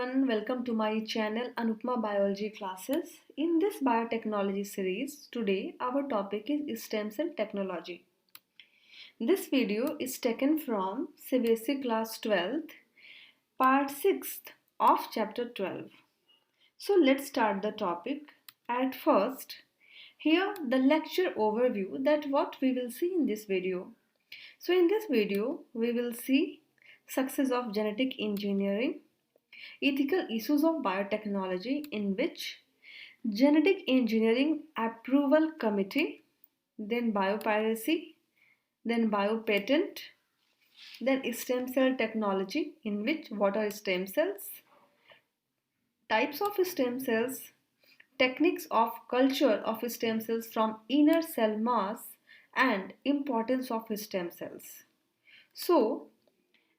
everyone, welcome to my channel Anupma Biology Classes. In this biotechnology series, today our topic is stem cell technology. This video is taken from CBSE class 12th, part 6 of chapter 12. So let's start the topic. At first, here the lecture overview that what we will see in this video. So in this video, we will see success of genetic engineering, ethical issues of biotechnology in which genetic engineering approval committee, then biopiracy, then biopatent, then stem cell technology in which what are stem cells, types of stem cells, techniques of culture of stem cells from inner cell mass, and importance of stem cells. So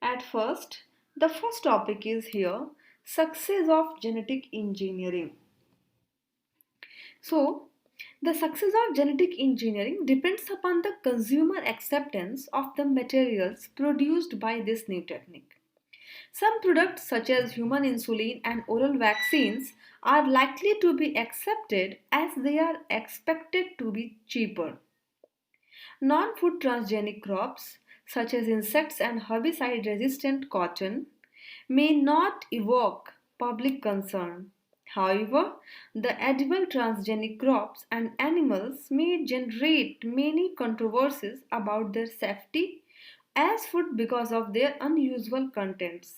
at first, the first topic is here success of genetic engineering. So, the success of genetic engineering depends upon the consumer acceptance of the materials produced by this new technique. Some products such as human insulin and oral vaccines are likely to be accepted as they are expected to be cheaper. Non-food transgenic crops such as insects and herbicide-resistant cotton may not evoke public concern. However, the edible transgenic crops and animals may generate many controversies about their safety as food because of their unusual contents.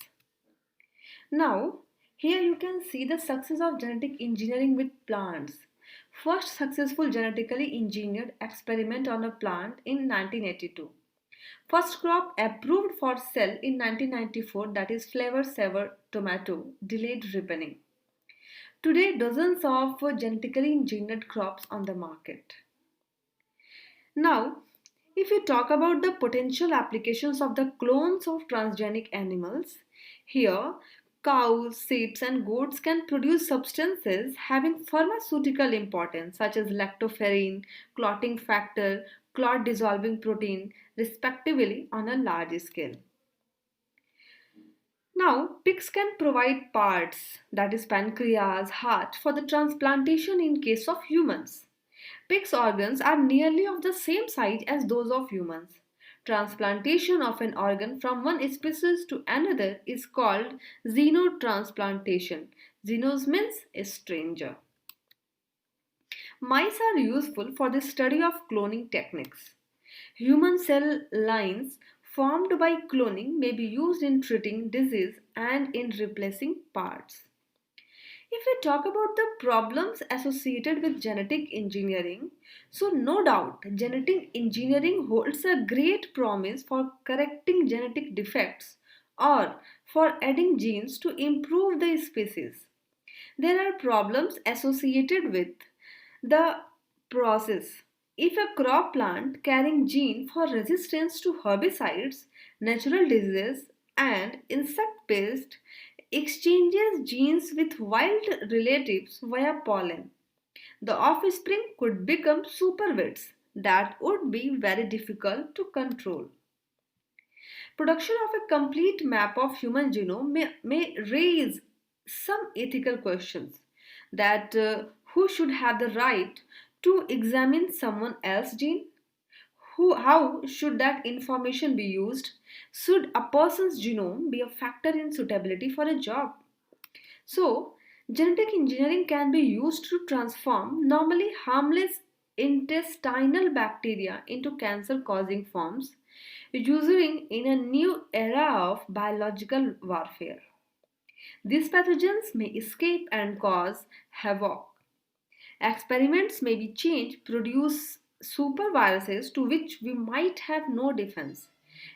Now, here you can see the success of genetic engineering with plants. First successful genetically engineered experiment on a plant in 1982. First crop approved for sale in 1994, that is flavor saver tomato, delayed ripening. Today, dozens of genetically engineered crops on the market. Now, if we talk about the potential applications of the clones of transgenic animals, here cows, sheep and goats can produce substances having pharmaceutical importance such as lactoferrin, clotting factor, clot dissolving protein, respectively on a large scale. Now, pigs can provide parts, that is pancreas, heart, for the transplantation in case of humans. Pigs' organs are nearly of the same size as those of humans. Transplantation of an organ from one species to another is called xenotransplantation. Xenos means a stranger. Mice are useful for the study of cloning techniques. Human cell lines formed by cloning may be used in treating disease and in replacing parts. If we talk about the problems associated with genetic engineering, so no doubt genetic engineering holds a great promise for correcting genetic defects or for adding genes to improve the species. There are problems associated with the process. If a crop plant carrying gene for resistance to herbicides, natural diseases and insect pests exchanges genes with wild relatives via pollen, the offspring could become superweeds that would be very difficult to control. Production of a complete map of human genome may raise some ethical questions that who should have the right to examine someone else's gene? How should that information be used? Should a person's genome be a factor in suitability for a job? So, genetic engineering can be used to transform normally harmless intestinal bacteria into cancer causing forms, ushering in a new era of biological warfare. These pathogens may escape and cause havoc. Experiments may be changed, produce superviruses to which we might have no defense.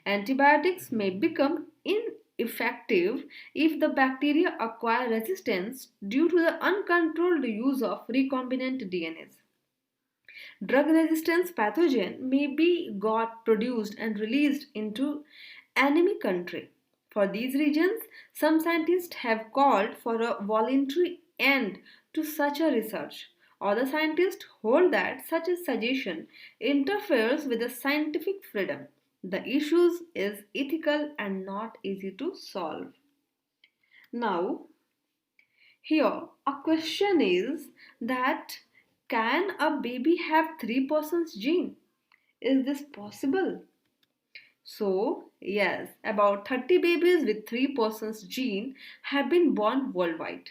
Antibiotics may become ineffective if the bacteria acquire resistance due to the uncontrolled use of recombinant DNAs. Drug resistance pathogen may be got produced and released into enemy country. For these regions, some scientists have called for a voluntary end to such a research. Other scientists hold that such a suggestion interferes with the scientific freedom. The issue is ethical and not easy to solve. Now, Here, a question is that can a baby have 3% gene? Is this possible? So, yes, about 30 babies with 3% gene have been born worldwide.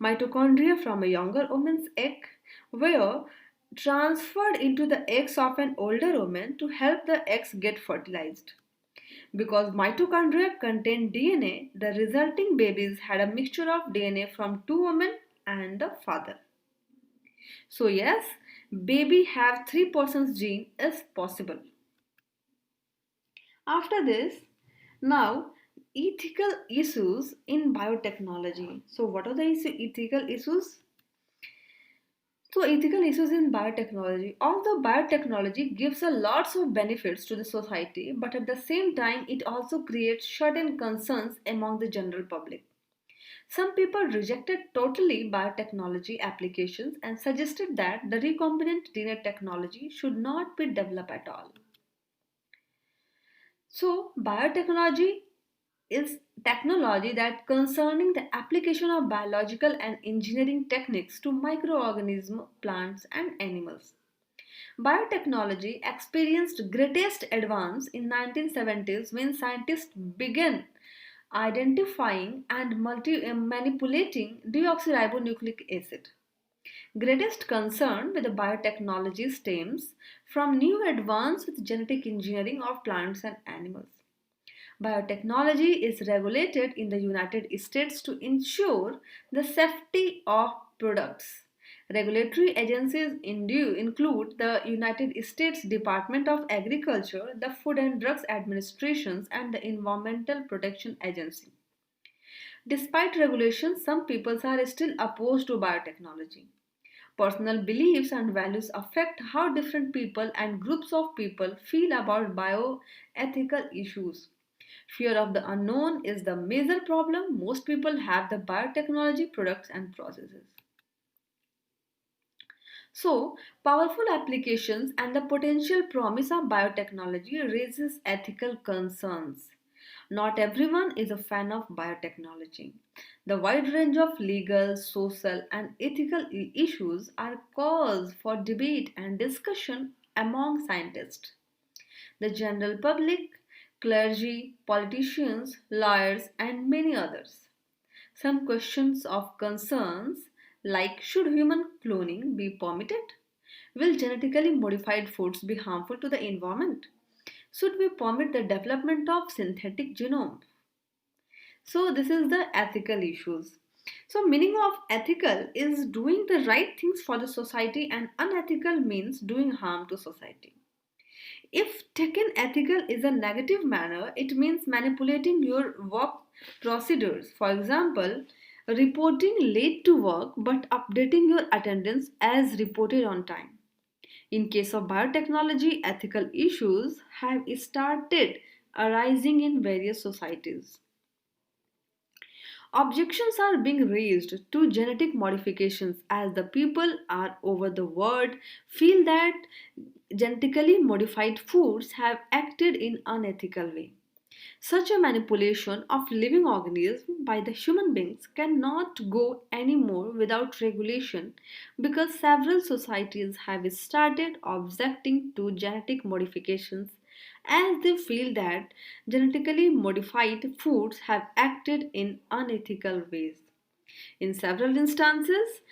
Mitochondria from a younger woman's egg were transferred into the eggs of an older woman to help the eggs get fertilized. Because mitochondria contain DNA, the resulting babies had a mixture of DNA from two women and the father. So yes, baby have 3% gene is possible. After this, now ethical issues in biotechnology. So what are the ethical issues? So ethical issues in biotechnology. Although biotechnology gives a lots of benefits to the society, but at the same time it also creates certain concerns among the general public. Some people rejected totally biotechnology applications and suggested that the recombinant DNA technology should not be developed at all. So biotechnology is technology that concerning the application of biological and engineering techniques to microorganisms, plants and animals. Biotechnology experienced greatest advance in 1970s when scientists began identifying and manipulating deoxyribonucleic acid. Greatest concern with the biotechnology stems from new advances with genetic engineering of plants and animals. Biotechnology is regulated in the United States to ensure the safety of products. Regulatory agencies include the United States Department of Agriculture, the Food and Drugs Administration, and the Environmental Protection Agency. Despite regulations, some peoples are still opposed to biotechnology. Personal beliefs and values affect how different people and groups of people feel about bioethical issues. Fear of the unknown is the major problem most people have the biotechnology products and processes. So, powerful applications and the potential promise of biotechnology raises ethical concerns. Not everyone is a fan of biotechnology. The wide range of legal, social, and ethical issues are cause for debate and discussion among scientists. The general public, clergy, politicians, lawyers, and many others. Some questions of concerns like should human cloning be permitted? Will genetically modified foods be harmful to the environment? Should we permit the development of synthetic genome? So this is the ethical issues. So meaning of ethical is doing the right things for the society and unethical means doing harm to society. If taken ethical is a negative manner, it means manipulating your work procedures. For example, reporting late to work but updating your attendance as reported on time. In case of biotechnology, ethical issues have started arising in various societies. Objections are being raised to genetic modifications as the people are over the world feel that genetically modified foods have acted in unethical way. Such a manipulation of living organisms by the human beings cannot go anymore without regulation because several societies have started objecting to genetic modifications as they feel that genetically modified foods have acted in unethical ways. In several instances,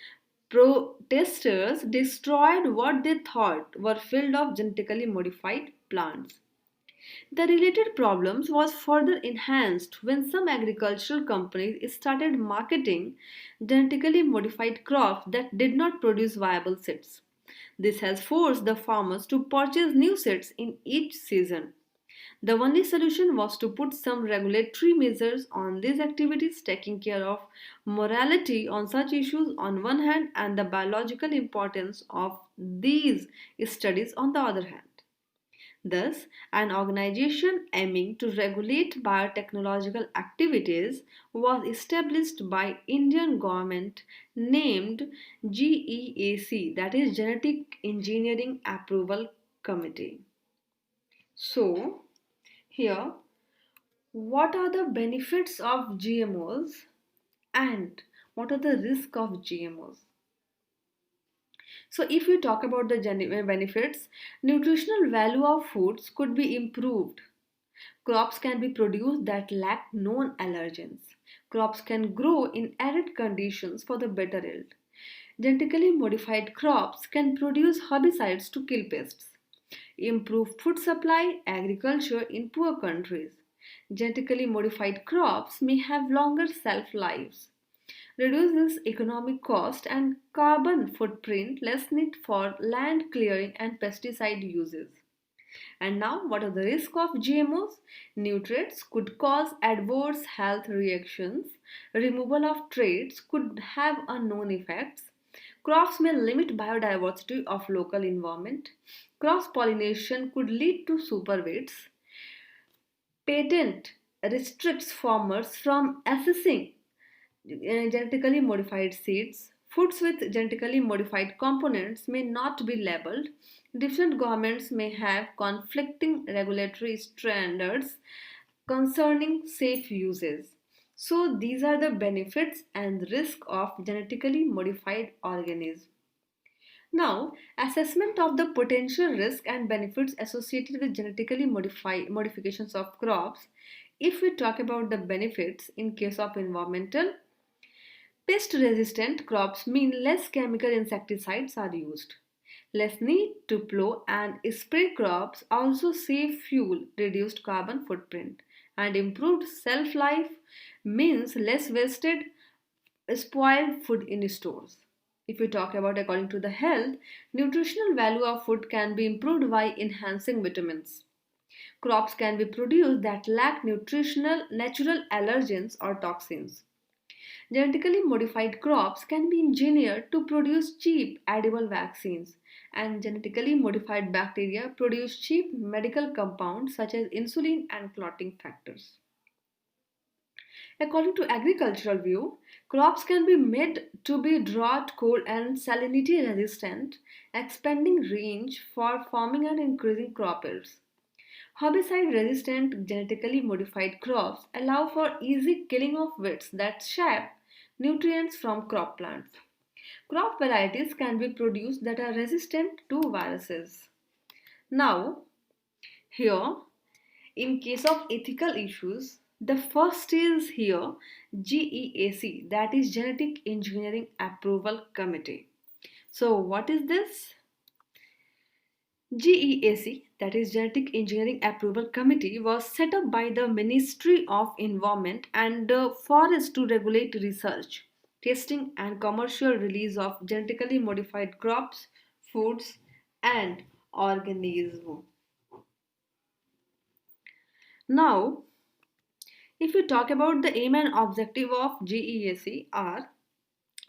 protesters destroyed what they thought were fields of genetically modified plants. The related problems was further enhanced when some agricultural companies started marketing genetically modified crops that did not produce viable seeds. This has forced the farmers to purchase new seeds in each season. The only solution was to put some regulatory measures on these activities, taking care of morality on such issues on one hand and the biological importance of these studies on the other hand. Thus, an organization aiming to regulate biotechnological activities was established by Indian government named GEAC, that is Genetic Engineering Approval Committee. So, here, what are the benefits of GMOs and what are the risks of GMOs? So if we talk about the benefits, nutritional value of foods could be improved. Crops can be produced that lack known allergens. Crops can grow in arid conditions for the better yield. Genetically modified crops can produce herbicides to kill pests, improve food supply, agriculture in poor countries. Genetically modified crops may have longer shelf lives, reduces economic cost and carbon footprint, less need for land clearing and pesticide uses. And now, what are the risks of GMOs? Nutrients could cause adverse health reactions. Removal of traits could have unknown effects. Crops may limit biodiversity of local environment. Cross pollination could lead to superweights. Patent restricts farmers from assessing genetically modified seeds. Foods with genetically modified components may not be labeled. Different governments may have conflicting regulatory standards concerning safe uses. So, these are the benefits and risk of genetically modified organisms. Now, assessment of the potential risk and benefits associated with genetically modifications of crops. If we talk about the benefits in case of environmental, pest resistant crops mean less chemical insecticides are used. Less need to plow and spray crops also save fuel, reduced carbon footprint, and improved shelf life means less wasted, spoiled food in stores. If we talk about according to the health, nutritional value of food can be improved by enhancing vitamins. Crops can be produced that lack nutritional natural allergens or toxins. Genetically modified crops can be engineered to produce cheap edible vaccines, and genetically modified bacteria produce cheap medical compounds such as insulin and clotting factors. According to agricultural view, crops can be made to be drought, cold and salinity resistant, expanding range for farming and increasing crop yields. Herbicide resistant genetically modified crops allow for easy killing of weeds that sap nutrients from crop plants. Crop varieties can be produced that are resistant to viruses. Now, here, in case of ethical issues, the first is here GEAC, that is Genetic Engineering Approval Committee. So, what is this? GEAC, that is Genetic Engineering Approval Committee, was set up by the Ministry of Environment and Forest to regulate research, testing and commercial release of genetically modified crops, foods and organisms. Now, if you talk about the aim and objective of GEAC are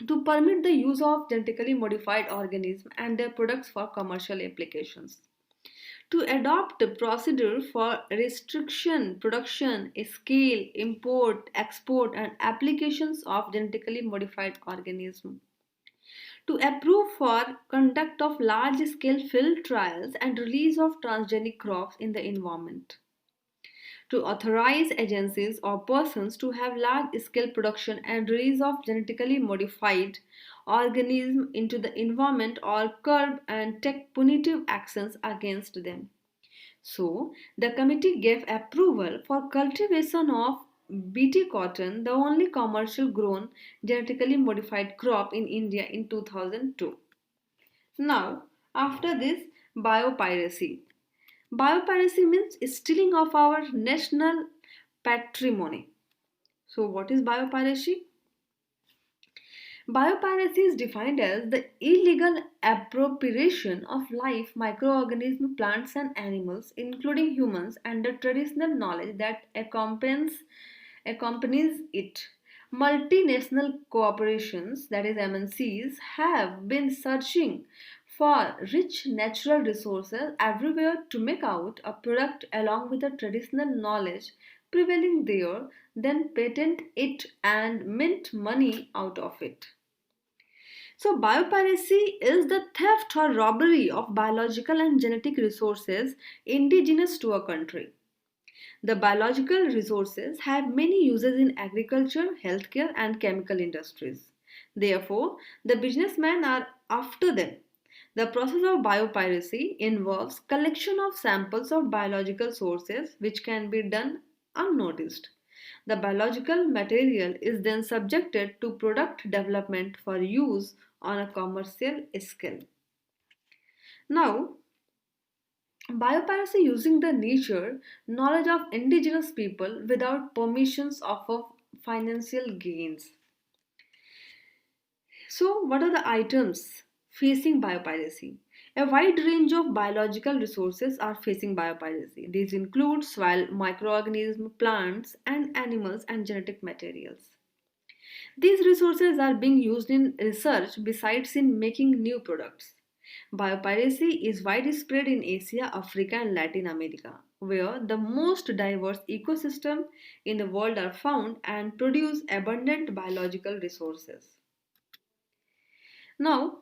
to permit the use of genetically modified organisms and their products for commercial applications, to adopt a procedure for restriction, production, scale, import, export and applications of genetically modified organisms, to approve for conduct of large scale field trials and release of transgenic crops in the environment, to authorize agencies or persons to have large scale production and release of genetically modified organisms into the environment or curb and take punitive actions against them. So, the committee gave approval for cultivation of BT cotton, the only commercial grown genetically modified crop in India in 2002. Now, after this, biopiracy. Biopiracy means stealing of our national patrimony. So, what is biopiracy? Biopiracy is defined as the illegal appropriation of live microorganisms, plants, and animals, including humans, and the traditional knowledge that accompanies it. Multinational corporations, that is MNCs, have been searching for rich natural resources everywhere to make out a product along with the traditional knowledge prevailing there, then patent it and mint money out of it. So, biopiracy is the theft or robbery of biological and genetic resources indigenous to a country. The biological resources have many uses in agriculture, healthcare, and chemical industries. Therefore, the businessmen are after them. The process of biopiracy involves collection of samples of biological sources which can be done unnoticed. The biological material is then subjected to product development for use on a commercial scale. Now, biopiracy using the nature knowledge of indigenous people without permissions of financial gains. So, what are the items facing biopiracy? A wide range of biological resources are facing biopiracy. These include soil, microorganisms, plants, and animals and genetic materials. These resources are being used in research besides in making new products. Biopiracy is widespread in Asia, Africa, and Latin America, where the most diverse ecosystems in the world are found and produce abundant biological resources. Now,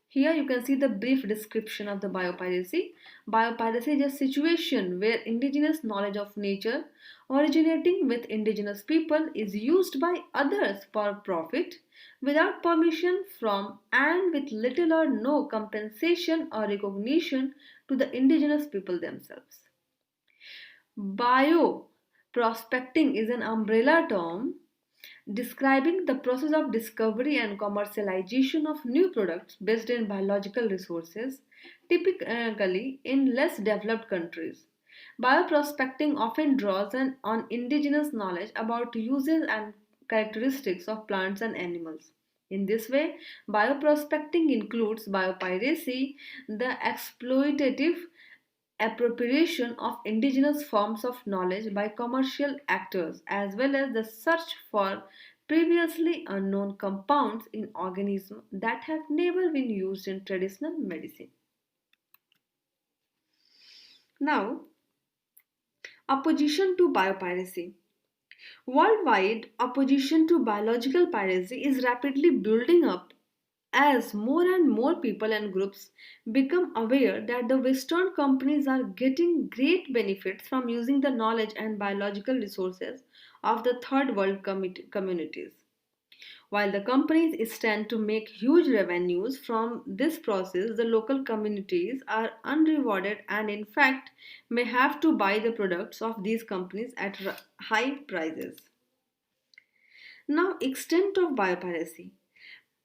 here you can see the brief description of the biopiracy. Biopiracy is a situation where indigenous knowledge of nature originating with indigenous people is used by others for profit without permission from and with little or no compensation or recognition to the indigenous people themselves. Bioprospecting is an umbrella term describing the process of discovery and commercialization of new products based in biological resources, typically in less developed countries. Bioprospecting often draws on indigenous knowledge about uses and characteristics of plants and animals. In this way, bioprospecting includes biopiracy, the exploitative appropriation of indigenous forms of knowledge by commercial actors, as well as the search for previously unknown compounds in organisms that have never been used in traditional medicine. Now, opposition to biopiracy. Worldwide, opposition to biological piracy is rapidly building up as more and more people and groups become aware that the Western companies are getting great benefits from using the knowledge and biological resources of the third world communities. While the companies stand to make huge revenues from this process, the local communities are unrewarded and, in fact, may have to buy the products of these companies at high prices. Now, extent of biopiracy.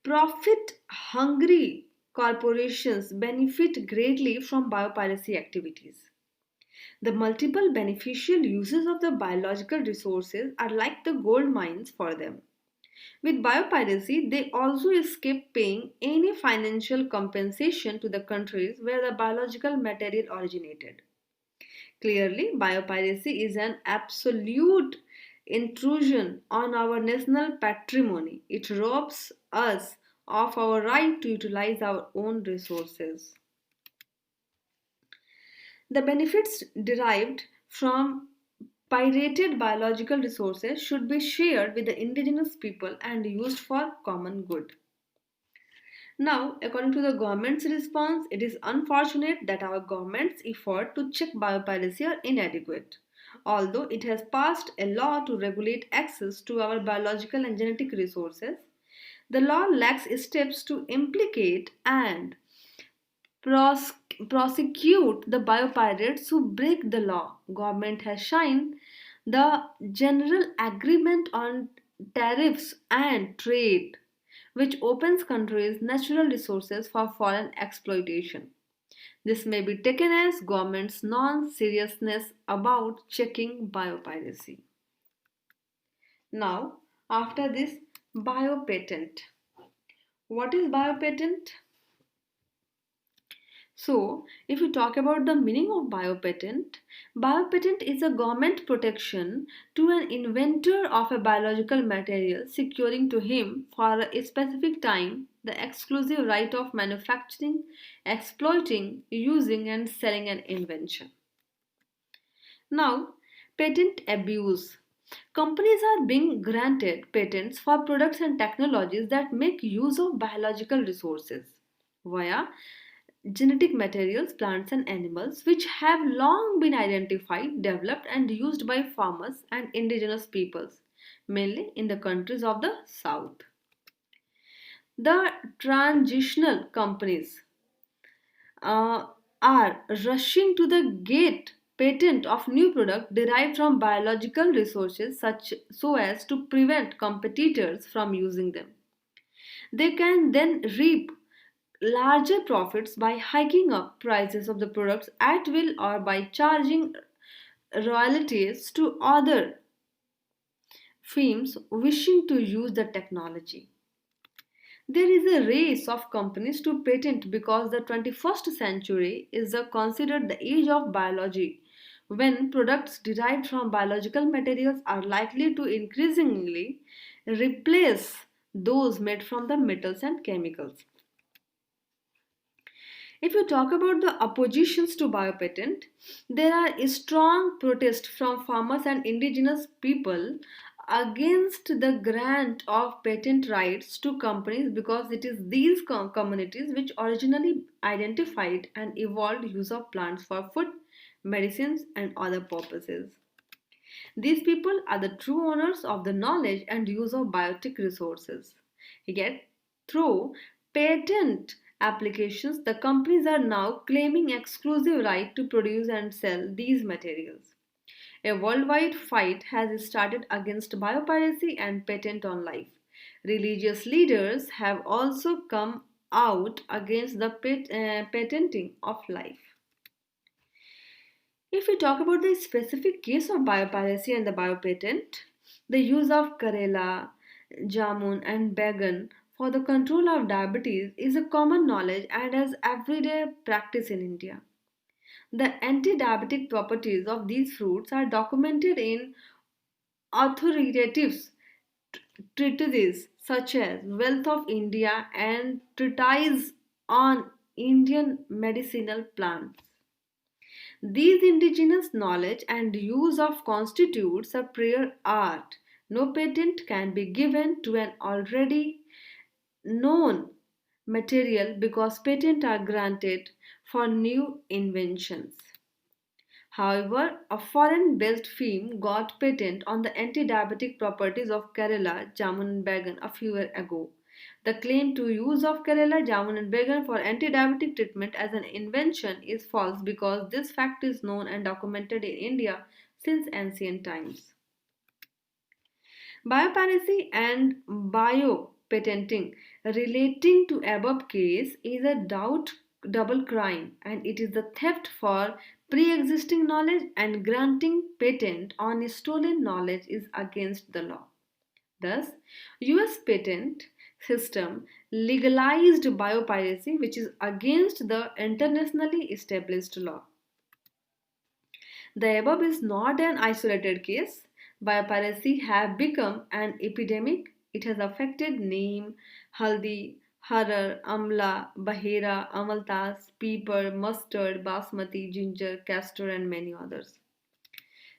Profit hungry corporations benefit greatly from biopiracy activities. The multiple beneficial uses of the biological resources are like the gold mines for them. With biopiracy, they also escape paying any financial compensation to the countries where the biological material originated. Clearly, biopiracy is an absolute intrusion on our national patrimony. It robs us of our right to utilize our own resources. The benefits derived from pirated biological resources should be shared with the indigenous people and used for common good. Now, according to the government's response, it is unfortunate that our government's effort to check biopiracy are inadequate. Although it has passed a law to regulate access to our biological and genetic resources, the law lacks steps to implicate and prosecute the biopirates who break the law. Government has signed the General Agreement on Tariffs and Trade, which opens countries' natural resources for foreign exploitation. This may be taken as government's non-seriousness about checking biopiracy. Now, after this, biopatent. What is biopatent? So, if we talk about the meaning of biopatent, biopatent is a government protection to an inventor of a biological material, securing to him for a specific time the exclusive right of manufacturing, exploiting, using, and selling an invention. Now, patent abuse. Companies are being granted patents for products and technologies that make use of biological resources via genetic materials, plants, and animals which have long been identified, developed, and used by farmers and indigenous peoples, mainly in the countries of the South. The transitional companies uh, are rushing to the gate patent of new product derived from biological resources such so as to prevent competitors from using them. They can then reap larger profits by hiking up prices of the products at will or by charging royalties to other firms wishing to use the technology. There is a race of companies to patent because the 21st century is considered the age of biology, when products derived from biological materials are likely to increasingly replace those made from the metals and chemicals. If you talk about the oppositions to biopatent, there are a strong protest from farmers and indigenous people against the grant of patent rights to companies because it is these communities which originally identified and evolved use of plants for food, medicines and other purposes. These people are the true owners of the knowledge and use of biotic resources. Yet, through patent applications, the companies are now claiming exclusive right to produce and sell these materials. A worldwide fight has started against biopiracy and patent on life. Religious leaders have also come out against the patenting of life. If we talk about the specific case of biopiracy and the biopatent, the use of Karela, jamun, and bagan for the control of diabetes is a common knowledge and as everyday practice in India. The anti-diabetic properties of these fruits are documented in authoritative treatises such as Wealth of India and Treatise on Indian Medicinal Plants. These indigenous knowledge and use of constitutes a prior art. No patent can be given to an already known material because patents are granted for new inventions. However, a foreign-based firm got patent on the anti-diabetic properties of Kerala Jamun and Bagan a few years ago. The claim to use of Kerala Jamun and Bagan for anti-diabetic treatment as an invention is false because this fact is known and documented in India since ancient times. Biopiracy and biopatenting relating to above case is a double crime and it is the theft for pre-existing knowledge and granting patent on stolen knowledge is against the law. Thus, US patent system legalized biopiracy which is against the internationally established law. The above is not an isolated case. Biopiracy have become an epidemic. It has affected neem, haldi, harar, amla, bahera, amaltas, pepper, mustard, basmati, ginger, castor and many others.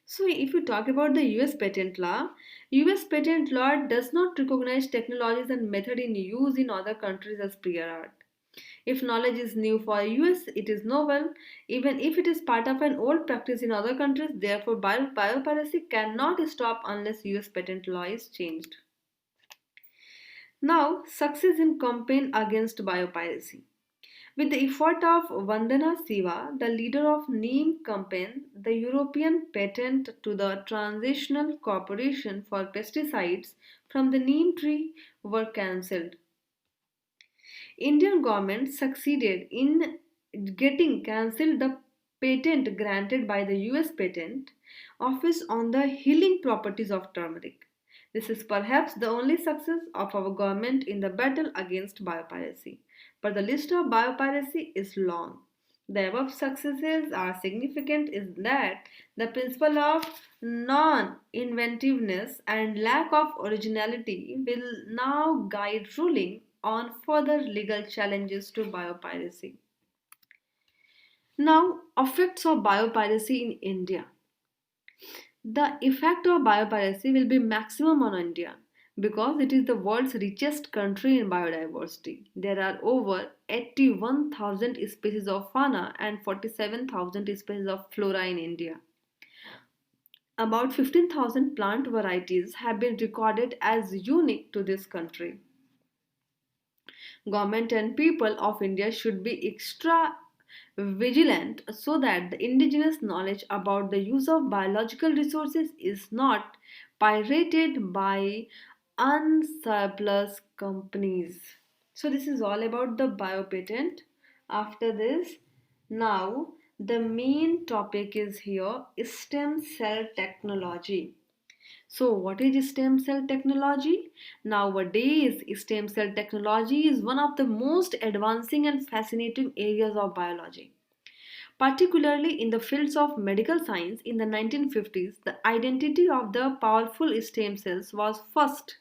So if you talk about the US patent law, US patent law does not recognize technologies and method in use in other countries as prior art. If knowledge is new for US, it is novel, even if it is part of an old practice in other countries. Therefore, biopiracy cannot stop unless US patent law is changed. Now, success in campaign against biopiracy. With the effort of Vandana Siva, the leader of NEEM campaign, the European patent to the Transitional Corporation for Pesticides from the neem tree were cancelled. Indian government succeeded in getting cancelled the patent granted by the US Patent Office on the healing properties of turmeric. This is perhaps the only success of our government in the battle against biopiracy. But the list of biopiracy is long. The above successes are significant in that the principle of non-inventiveness and lack of originality will now guide ruling on further legal challenges to biopiracy. Now, effects of biopiracy in India. The effect of biopiracy will be maximum on India because it is the world's richest country in biodiversity. There are over 81,000 species of fauna and 47,000 species of flora in India. About 15,000 plant varieties have been recorded as unique to this country. Government and people of India should be extra vigilant so that the indigenous knowledge about the use of biological resources is not pirated by unscrupulous companies. So this is all about the biopatent. After this, now the main topic is here, stem cell technology. So, what is stem cell technology? Nowadays, stem cell technology is one of the most advancing and fascinating areas of biology. Particularly in the fields of medical science in the 1950s, the identity of the powerful stem cells was first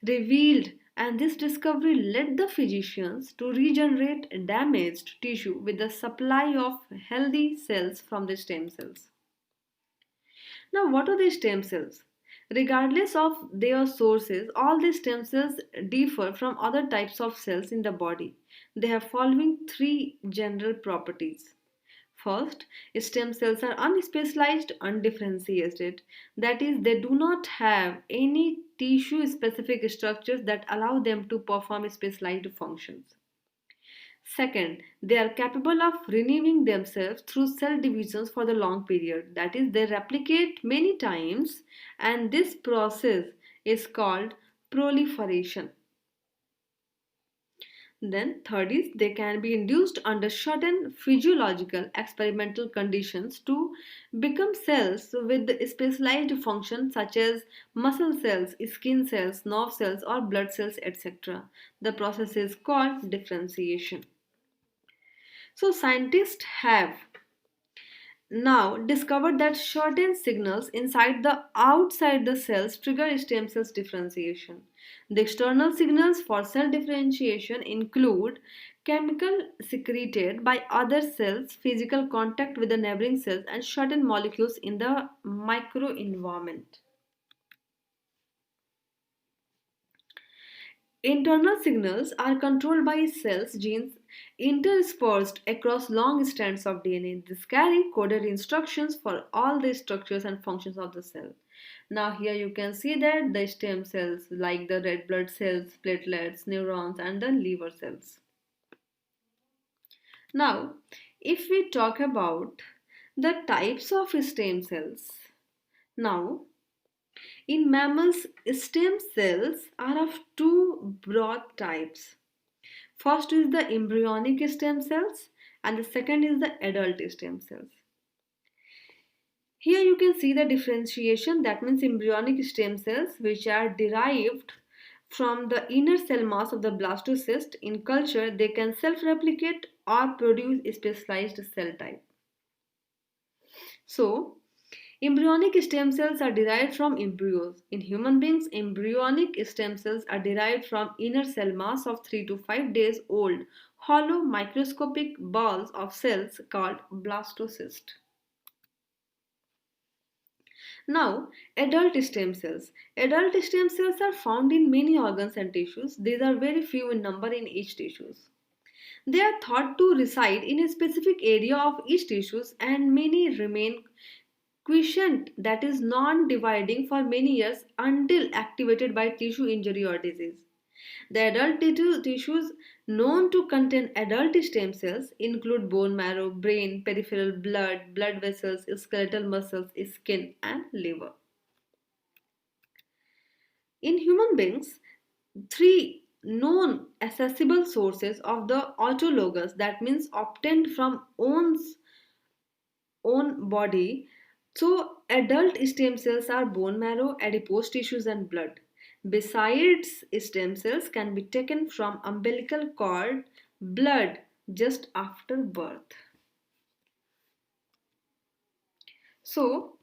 revealed, and this discovery led the physicians to regenerate damaged tissue with the supply of healthy cells from the stem cells. Now, what are the stem cells? Regardless of their sources, all these stem cells differ from other types of cells in the body. They have following three general properties. First, stem cells are unspecialized, undifferentiated. That is, they do not have any tissue specific structures that allow them to perform specialized functions. Second, they are capable of renewing themselves through cell divisions for the long period. That is, they replicate many times, and this process is called proliferation. Then, third is they can be induced under certain physiological experimental conditions to become cells with specialized functions such as muscle cells, skin cells, nerve cells, or blood cells, etc. The process is called differentiation. So, scientists have now discovered that certain signals inside the outside the cells trigger stem cells differentiation. The external signals for cell differentiation include chemical secreted by other cells, physical contact with the neighboring cells, and certain molecules in the microenvironment. Internal signals are controlled by cells' genes interspersed across long strands of DNA. These carry coded instructions for all the structures and functions of the cell. Now here you can see that the stem cells like the red blood cells, platelets, neurons and the liver cells. Now if we talk about the types of stem cells. Now in mammals, stem cells are of two broad types. First is the embryonic stem cells and the second is the adult stem cells. Here you can see the differentiation, that means embryonic stem cells which are derived from the inner cell mass of the blastocyst. In culture they can self-replicate or produce a specialized cell type. So embryonic stem cells are derived from embryos. In human beings, embryonic stem cells are derived from inner cell mass of 3 to 5 days old hollow microscopic balls of cells called blastocyst. Now, adult stem cells. Adult stem cells are found in many organs and tissues. These are very few in number in each tissues. They are thought to reside in a specific area of each tissues and many remain quiescent, that is non-dividing for many years until activated by tissue injury or disease. The adult tissues known to contain adult stem cells include bone marrow, brain, peripheral blood, blood vessels, skeletal muscles, skin and liver. In human beings, three known accessible sources of the autologous, that means obtained from own body. So, adult stem cells are bone marrow, adipose tissues, and blood. Besides, stem cells can be taken from umbilical cord, blood just after birth. So,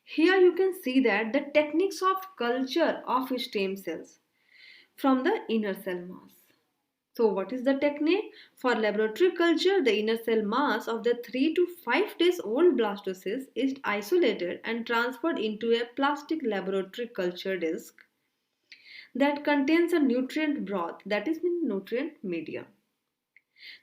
here you can see that the techniques of culture of stem cells from the inner cell mass. So what is the technique? For laboratory culture, the inner cell mass of the 3 to 5 days old blastocyst is isolated and transferred into a plastic laboratory culture disc that contains a nutrient broth, that is nutrient media.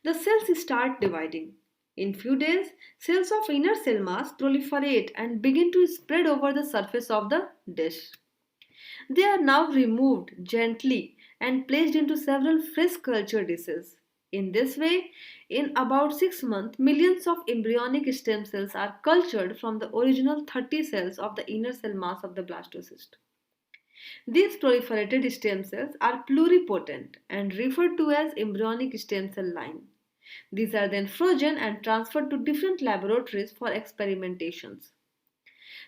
The cells start dividing. In few days, cells of inner cell mass proliferate and begin to spread over the surface of the dish. They are now removed gently and placed into several fresh culture dishes. In this way, in about 6 months, millions of embryonic stem cells are cultured from the original 30 cells of the inner cell mass of the blastocyst. These proliferated stem cells are pluripotent and referred to as embryonic stem cell line. These are then frozen and transferred to different laboratories for experimentations.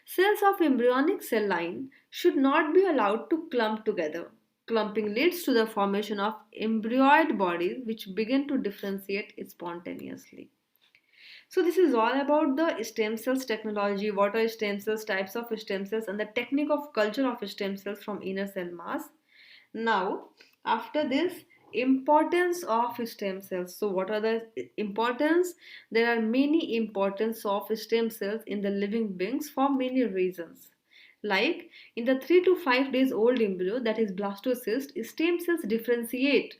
Cells of embryonic cell line should not be allowed to clump together. Clumping leads to the formation of embryoid bodies which begin to differentiate spontaneously. So this is all about the stem cells technology, what are stem cells, types of stem cells, and the technique of culture of stem cells from inner cell mass. Now, after this, importance of stem cells. So what are the importance? There are many importance of stem cells in the living beings for many reasons. Like in the 3 to 5 days old embryo, that is blastocyst, stem cells differentiate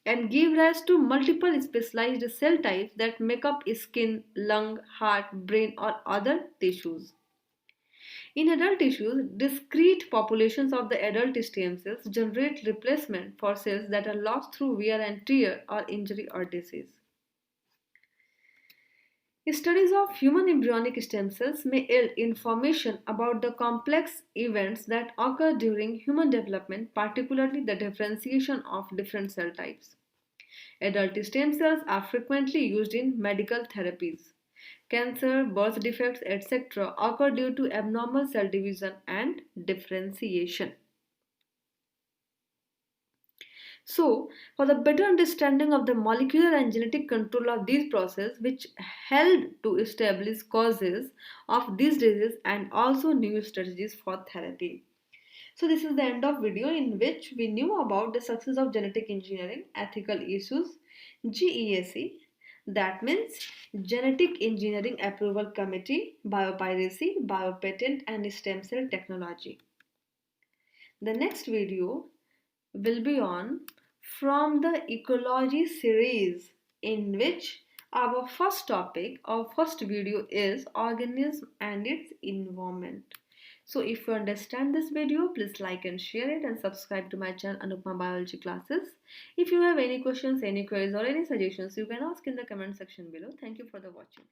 and give rise to multiple specialized cell types that make up skin, lung, heart, brain, or other tissues. In adult tissues, discrete populations of the adult stem cells generate replacement for cells that are lost through wear and tear or injury or disease. Studies of human embryonic stem cells may yield information about the complex events that occur during human development, particularly the differentiation of different cell types. Adult stem cells are frequently used in medical therapies. Cancer, birth defects, etc. occur due to abnormal cell division and differentiation. So, for the better understanding of the molecular and genetic control of these processes, which help to establish causes of these diseases and also new strategies for therapy. So this is the end of video in which we knew about the success of genetic engineering, ethical issues, GEAC, that means Genetic Engineering Approval Committee, biopiracy, biopatent and stem cell technology. The next video will be on from the ecology series, in which our first topic or first video is organism and its environment. So if you understand this video, please like and share it and subscribe to my channel Anupma Biology Classes. If you have any questions, any queries or any suggestions, you can ask in the comment section below. Thank you for the watching.